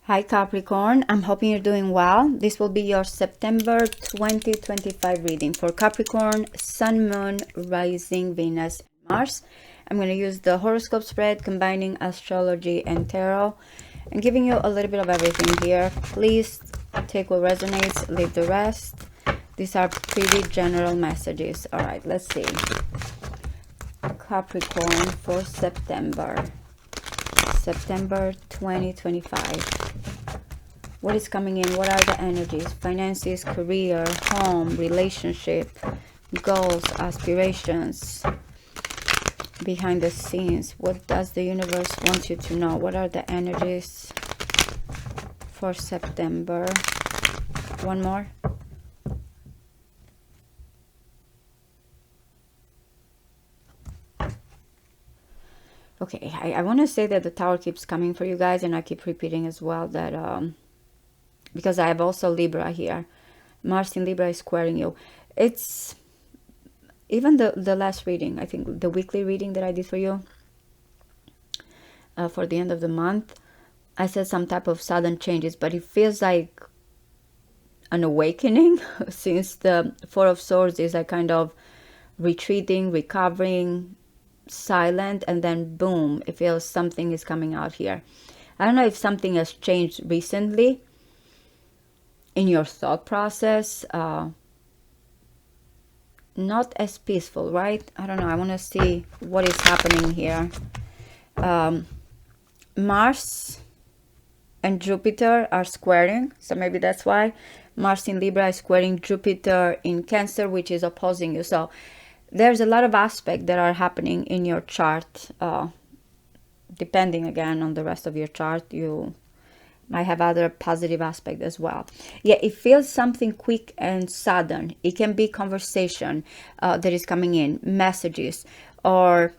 Hi Capricorn, I'm hoping you're doing well. This will be your September 2025 reading for Capricorn, Sun, Moon, Rising, Venus, and Mars. I'm going to use the horoscope spread combining astrology and tarot and giving you a little bit of everything here. Please take what resonates, leave the rest. These are pretty general messages. All right, let's see. Capricorn for September 2025. What is coming in? What are the energies? Finances, career, home, relationship, goals, aspirations, behind the scenes. What does the universe want you to know? What are the energies for September? One more. Okay, I want to say that the tower keeps coming for you guys, and I keep repeating as well that because I have also Libra here. Mars in Libra is squaring you. It's even the last reading, I think the weekly reading that I did for you for the end of the month, I said some type of sudden changes, but it feels like an awakening since the Four of Swords is like kind of retreating, recovering, silent, and then boom, it feels something is coming out here. I don't know if something has changed recently in your thought process. Not as peaceful, right? I don't know. I want to see what is happening here. Mars and Jupiter are squaring, so maybe that's why. Mars in Libra is squaring Jupiter in Cancer, which is opposing you. So there's a lot of aspects that are happening in your chart. Depending again on the rest of your chart, you might have other positive aspects as well. Yeah, it feels something quick and sudden. It can be conversation that is coming in, messages, or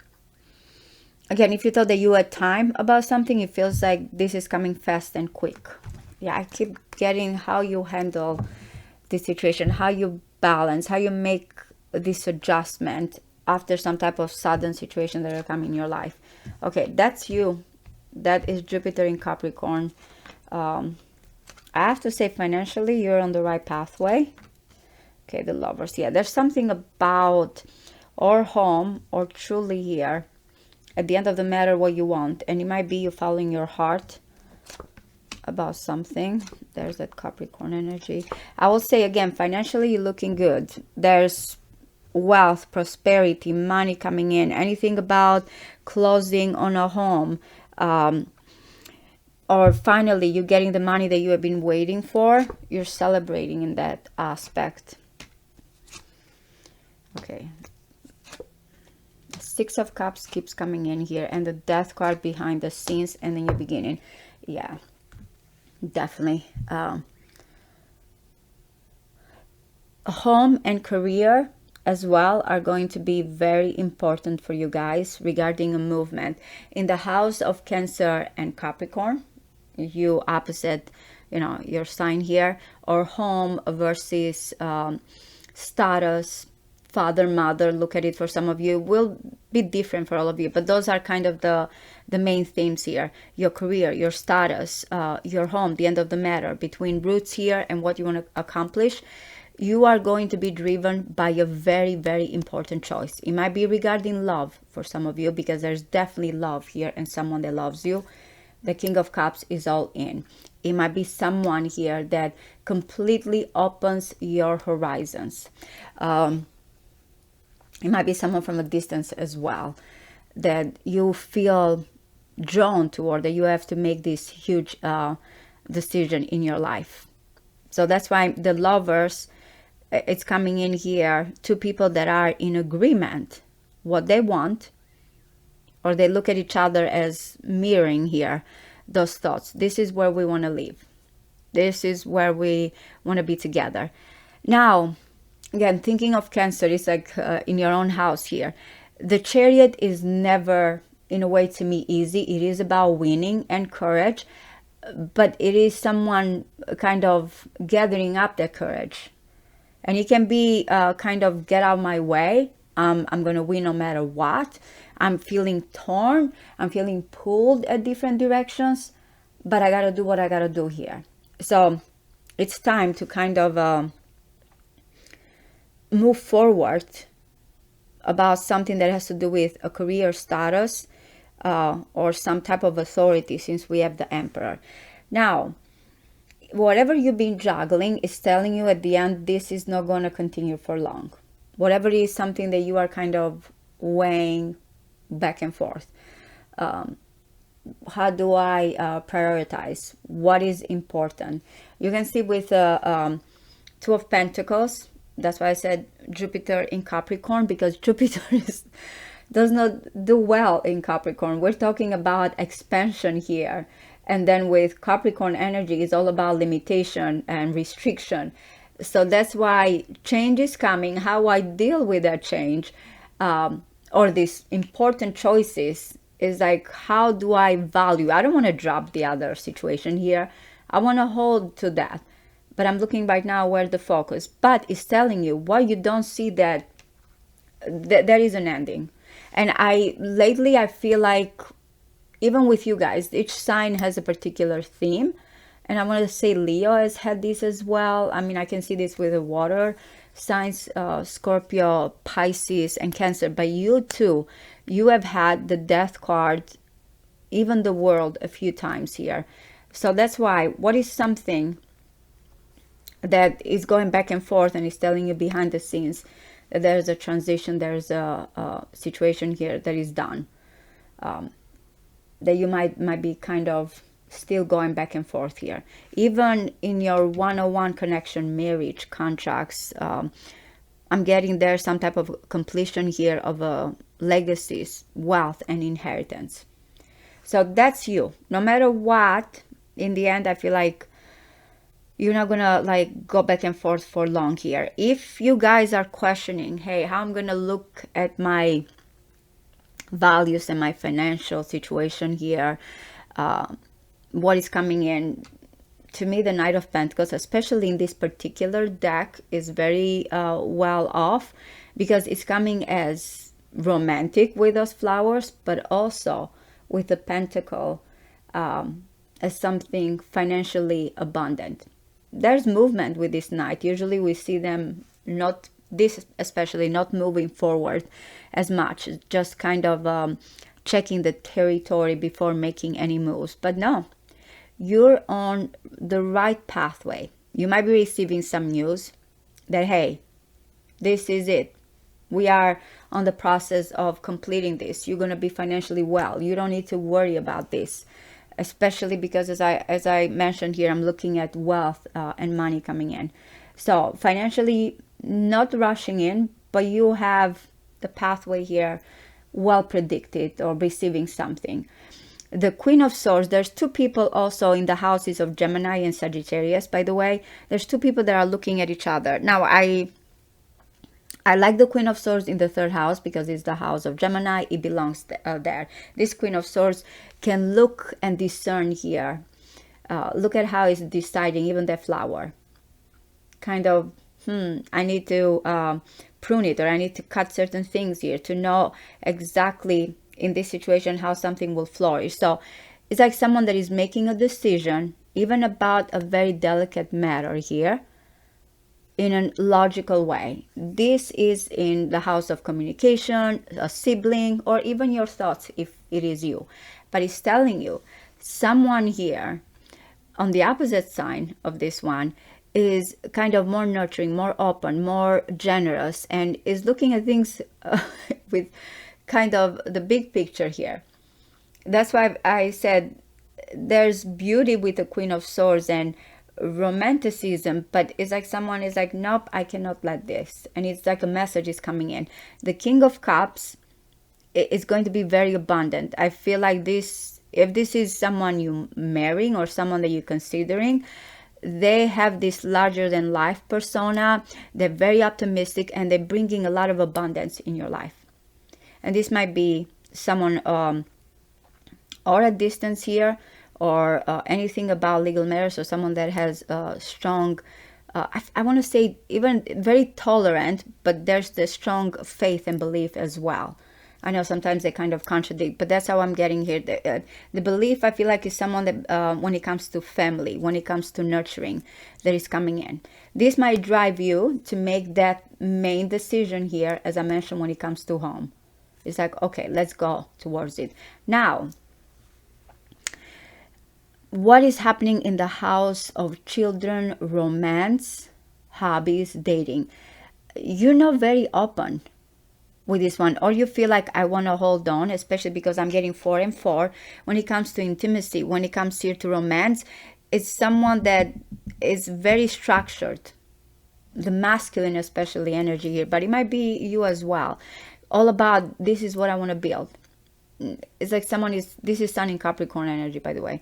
again, if you thought that you had time about something, it feels like this is coming fast and quick. Yeah, I keep getting how you handle the situation, how you balance, how you make this adjustment after some type of sudden situation that are coming in your life. Okay, that's you. That is Jupiter in Capricorn. I have to say financially you're on the right pathway. Okay, the Lovers. Yeah, there's something about or home or truly here at the end of the matter what you want, and it might be you following your heart about something. There's that Capricorn energy. I will say again, financially you're looking good. There's wealth, prosperity, money coming in, anything about closing on a home, or finally you're getting the money that you have been waiting for. You're celebrating in that aspect. Okay, Six of Cups keeps coming in here, and the Death card behind the scenes and then you're beginning. Yeah, definitely. Home and career as well are going to be very important for you guys regarding a movement. In the house of Cancer and Capricorn, you opposite, you know, your sign here, or home versus status, father, mother, look at it for some of you, will be different for all of you, but those are kind of the main themes here. Your career, your status, your home, the end of the matter, between roots here and what you want to accomplish. You are going to be driven by a very, very important choice. It might be regarding love for some of you, because there's definitely love here and someone that loves you. The King of Cups is all in. It might be someone here that completely opens your horizons. It might be someone from a distance as well that you feel drawn toward, that you have to make this huge decision in your life. So that's why the Lovers, it's coming in here. Two people that are in agreement what they want, or they look at each other as mirroring here those thoughts. This is where we want to live. This is where we want to be together. Now, again, thinking of Cancer, it's like in your own house here. The Chariot is never, in a way, to me, easy. It is about winning and courage, but it is someone kind of gathering up their courage. And it can be kind of get out of my way. I'm going to win no matter what. I'm feeling torn. I'm feeling pulled at different directions. but I gotta do what I gotta do here. So it's time to kind of move forward about something that has to do with a career status or some type of authority, since we have the emperor. Now, whatever you've been juggling is telling you at the end, this is not going to continue for long. Whatever is something that you are kind of weighing back and forth. How do I prioritize? What is important? You can see with the Two of Pentacles. That's why I said Jupiter in Capricorn, because Jupiter does not do well in Capricorn. We're talking about expansion here. And then with Capricorn energy, it's all about limitation and restriction. So that's why change is coming. How I deal with that change or these important choices is like, how do I value? I don't want to drop the other situation here. I want to hold to that. But I'm looking right now where the focus. But it's telling you why you don't see that there is an ending. And lately I feel like, even with you guys, each sign has a particular theme. And I want to say Leo has had this as well. I mean, I can see this with the water signs, Scorpio, Pisces, and Cancer. But you too, you have had the Death card, even the World, a few times here. So that's why, what is something that is going back and forth and is telling you behind the scenes that there's a transition, there's a situation here that is done, that you might be kind of still going back and forth here. Even in your one-on-one connection, marriage, contracts, I'm getting there some type of completion here of legacies, wealth, and inheritance. So that's you. No matter what, in the end, I feel like you're not gonna like go back and forth for long here. If you guys are questioning, hey, how I'm gonna look at my values and my financial situation here, what is coming in, to me the Knight of Pentacles, especially in this particular deck, is very well off, because it's coming as romantic with those flowers, but also with the Pentacle as something financially abundant. There's movement with this Knight. Usually we see them not, this especially, not moving forward as much, just kind of checking the territory before making any moves. But no, you're on the right pathway. You might be receiving some news that, hey, this is it. We are on the process of completing this. You're going to be financially well. You don't need to worry about this. Especially because, as I mentioned here, I'm looking at wealth and money coming in. So financially, not rushing in, but you have the pathway here well predicted, or receiving something. The Queen of Swords, there's two people also in the houses of Gemini and Sagittarius, by the way. There's two people that are looking at each other. Now, I like the Queen of Swords in the third house because it's the house of Gemini. It belongs there. This Queen of Swords can look and discern here. Look at how it's deciding, even that flower. Kind of, I need to prune it, or I need to cut certain things here to know exactly in this situation how something will flourish. So it's like someone that is making a decision, even about a very delicate matter here, in a logical way. This is in the house of communication, a sibling, or even your thoughts if it is you. But it's telling you, someone here on the opposite side of this one is kind of more nurturing, more open, more generous, and is looking at things with kind of the big picture here. That's why I said there's beauty with the Queen of Swords and romanticism, but it's like someone is like, nope, I cannot let this. And it's like a message is coming in. The King of Cups is going to be very abundant. I feel like this, if this is someone you marrying or someone that you're considering, they have this larger than life persona. They're very optimistic, and they're bringing a lot of abundance in your life. And this might be someone or a distance here, or anything about legal matters, or someone that has strong, I want to say even very tolerant, but there's the strong faith and belief as well. I know sometimes they kind of contradict, but that's how I'm getting here. The belief, I feel like, is someone that when it comes to family, when it comes to nurturing, that is coming in. This might drive you to make that main decision here, as I mentioned, when it comes to home. It's like, okay, let's go towards it. Now, what is happening in the house of children, romance, hobbies, dating? You're not very open with this one, or you feel like I want to hold on, especially because I'm getting 4 and 4 when it comes to intimacy, when it comes here to romance. It's someone that is very structured, the masculine especially energy here, but it might be you as well. All about, this is what I want to build. It's like someone is, this is Sun in Capricorn energy, by the way.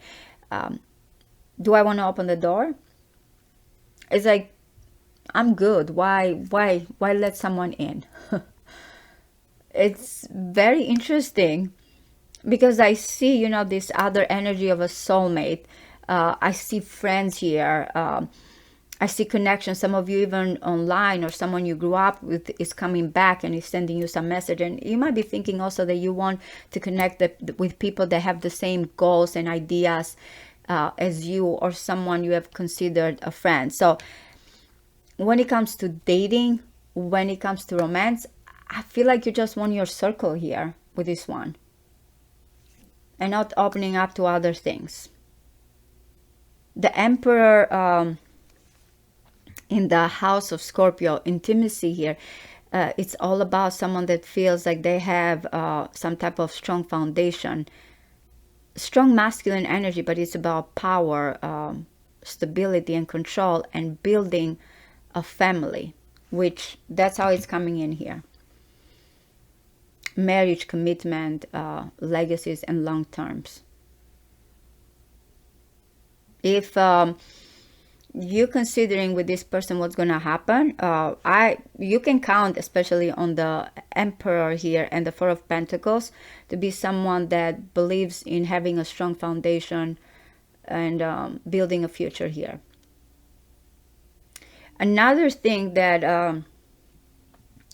Do I want to open the door? It's like, I'm good. Why let someone in? It's very interesting because I see, you know, this other energy of a soulmate. I see friends here. I see connections. Some of you even online, or someone you grew up with is coming back and is sending you some message. And you might be thinking also that you want to connect with people that have the same goals and ideas as you, or someone you have considered a friend. So when it comes to dating, when it comes to romance, I feel like you just want your circle here with this one and not opening up to other things. The Emperor in the house of Scorpio, intimacy here, it's all about someone that feels like they have some type of strong foundation, strong masculine energy, but it's about power, stability and control, and building a family, which that's how it's coming in here. Marriage, commitment, legacies, and long terms. If you're considering with this person what's going to happen, you can count especially on the Emperor here and the Four of Pentacles to be someone that believes in having a strong foundation and building a future here. Another thing that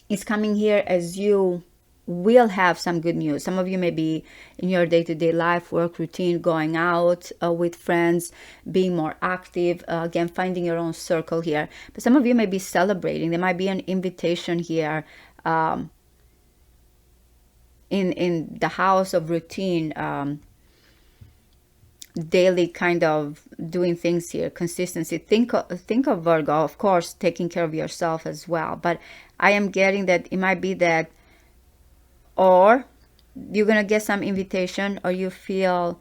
is coming here, as you will have some good news. Some of you may be in your day-to-day life, work routine, going out with friends, being more active, again, finding your own circle here. But some of you may be celebrating. There might be an invitation here in the house of routine, daily kind of doing things here, consistency. Think of Virgo, of course, taking care of yourself as well. But I am getting that it might be that, or you're gonna get some invitation, or you feel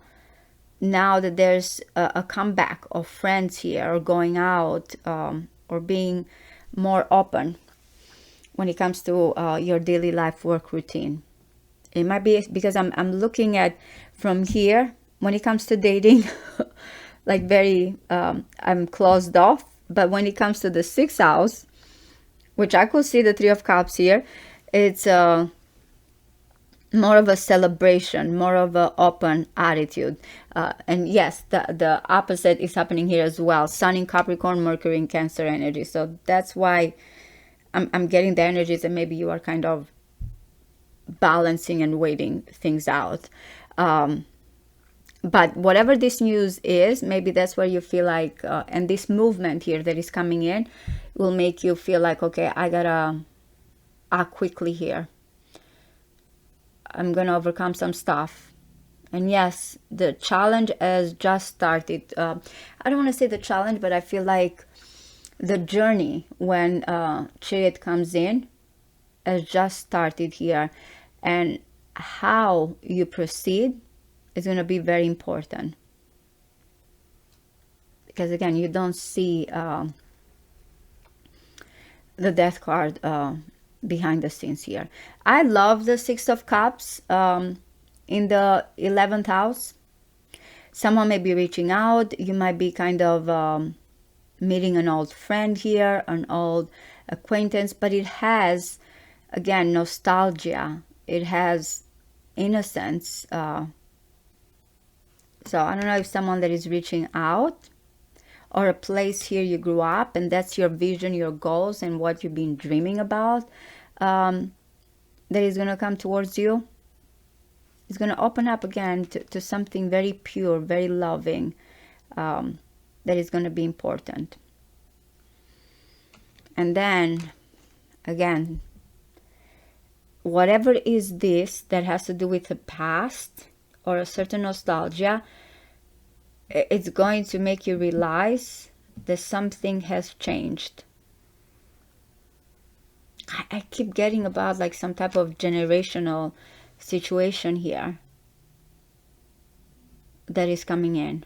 now that there's a comeback of friends here, or going out, or being more open when it comes to your daily life work routine. It might be because I'm looking at from here when it comes to dating, like very I'm closed off. But when it comes to the 6th house, which I could see the 3 of Cups here, it's more of a celebration, more of an open attitude. And yes, the opposite is happening here as well. Sun in Capricorn, Mercury in Cancer energy. So that's why I'm getting the energies that maybe you are kind of balancing and waiting things out. But whatever this news is, maybe that's where you feel like, and this movement here that is coming in will make you feel like, okay, I gotta act quickly here. I'm gonna overcome some stuff. And yes, the challenge has just started. I don't want to say the challenge, but I feel like the journey when Chariot comes in has just started here. And how you proceed is going to be very important. Because again, you don't see the Death card behind the scenes here. I love the 6 of Cups in the 11th house. Someone may be reaching out. You might be kind of meeting an old friend here, an old acquaintance, but it has, again, nostalgia. It has innocence. So I don't know if someone that is reaching out, or a place here you grew up and that's your vision, your goals, and what you've been dreaming about, that is going to come towards you. It's going to open up again to something very pure, very loving, that is going to be important. And then, again, whatever is this that has to do with the past or a certain nostalgia, it's going to make you realize that something has changed. I keep getting about like some type of generational situation here that is coming in.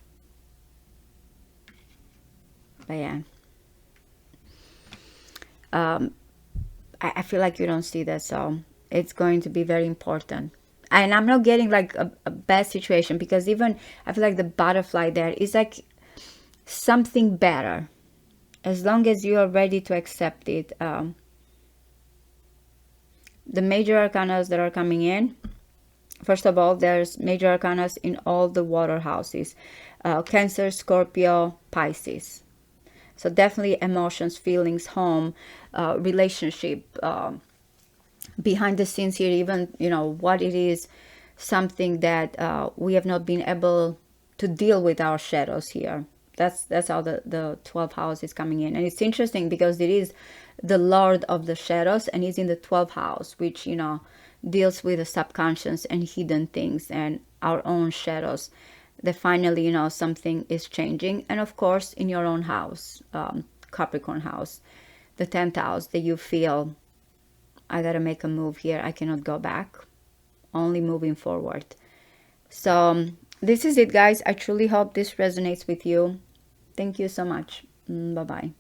But yeah, I feel like you don't see that, so it's going to be very important. And I'm not getting like a bad situation, because even I feel like the butterfly there is like something better, as long as you are ready to accept it. The major arcanas that are coming in, first of all, there's major arcanas in all the water houses, Cancer, Scorpio, Pisces. So definitely emotions, feelings, home, relationship, behind the scenes here, even, you know, what it is, something that we have not been able to deal with our shadows here. That's how the 12th house is coming in. And it's interesting because it is the Lord of the shadows, and he's in the 12th house, which, you know, deals with the subconscious and hidden things and our own shadows. That finally, you know, something is changing. And of course, in your own house, Capricorn house, the 10th house, that you feel, I gotta make a move here, I cannot go back, only moving forward. So this is it, guys. I truly hope this resonates with you. Thank you so much. Bye bye.